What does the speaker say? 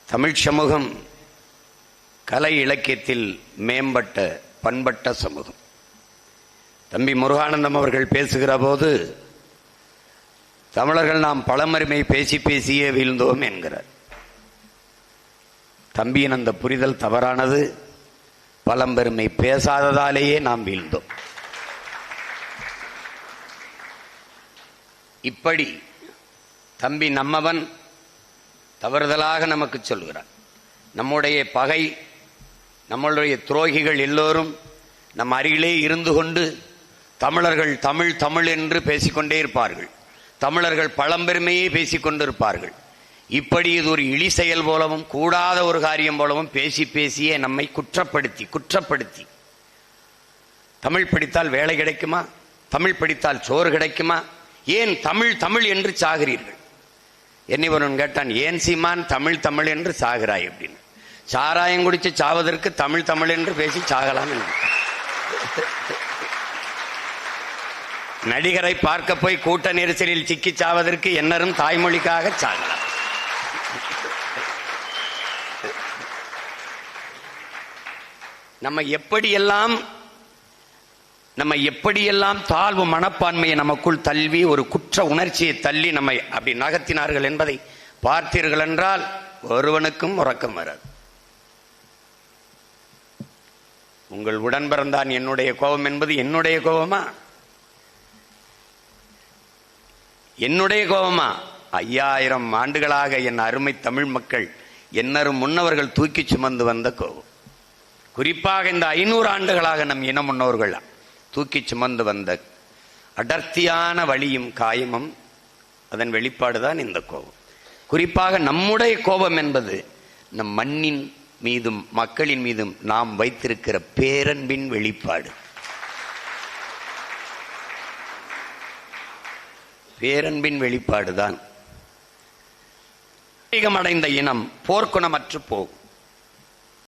தமிழ் சமூகம் கலை இலக்கியத்தில் மேம்பட்ட பண்பட்ட சமூகம். தம்பி முருகானந்தம் அவர்கள் பேசுகிற போது தமிழர்கள் நாம் பழமருமை பேசி பேசியே வீழ்ந்தோம் என்கிறார். தம்பியின் அந்த புரிதல் தவறானது. பழம்பெருமை பேசாததாலேயே நாம் வீழ்ந்தோம். இப்படி தம்பி நம்மவன் தவறுதலாக நமக்கு சொல்கிறார். நம்முடைய பகை, நம்மளுடைய துரோகிகள் எல்லோரும் நம் அருகிலே இருந்து கொண்டு தமிழர்கள் தமிழ் தமிழ் என்று பேசிக்கொண்டே இருப்பார்கள். தமிழர்கள் பழம்பெருமையே பேசிக்கொண்டிருப்பார்கள். இப்படி இது ஒரு இழி செயல் போலவும் கூடாத ஒரு காரியம் போலவும் பேசி பேசியே நம்மை குற்றப்படுத்தி தமிழ் படித்தால் வேலை கிடைக்குமா, தமிழ் படித்தால் சோறு கிடைக்குமா, ஏன் தமிழ் தமிழ் என்று சாகிறீர்கள்? என்னை ஒருவன் கேட்டான், ஏன் சீமான் தமிழ் தமிழ் என்று சாகிறாய் அப்படின்னு. சாராயம் குடிச்சு சாவதற்கு தமிழ் தமிழ் என்று பேசி சாகலாம் என்று. நடிகரை பார்க்க போய் கூட்ட நெரிசலில் சிக்கி சாவதற்கு என்னரும் தாய்மொழிக்காக சாகலாம். நம்ம எப்படியெல்லாம் தாழ்வு மனப்பான்மையை நமக்குள் தள்ளி ஒரு குற்ற உணர்ச்சியை தள்ளி நம்மை அப்படி நகர்த்தினார்கள் என்பதை பார்த்தீர்கள் என்றால் ஒருவனுக்கும் உறக்கம் வராது. உங்கள் உடன் பிறந்தான் என்னுடைய கோபம் என்பது என்னுடைய கோபமா? என்னுடைய கோபமா? 5000 ஆண்டுகளாக என் அருமை தமிழ் மக்கள் என்னரும் முன்னவர்கள் தூக்கி சுமந்து வந்த கோபம். குறிப்பாக இந்த 500 ஆண்டுகளாக நம் இன முன்னோர்கள் தூக்கி சுமந்து வந்த அடர்த்தியான வலியும் காயமும் அதன் வெளிப்பாடுதான் இந்த கோபம். குறிப்பாக நம்முடைய கோபம் என்பது நம் மண்ணின் மீதும் மக்களின் மீதும் நாம் வைத்திருக்கிற பேரன்பின் வெளிப்பாடு. பேரன்பின் வெளிப்பாடுதான். அடைந்த இனம் போர்க்குணமற்று போகும்.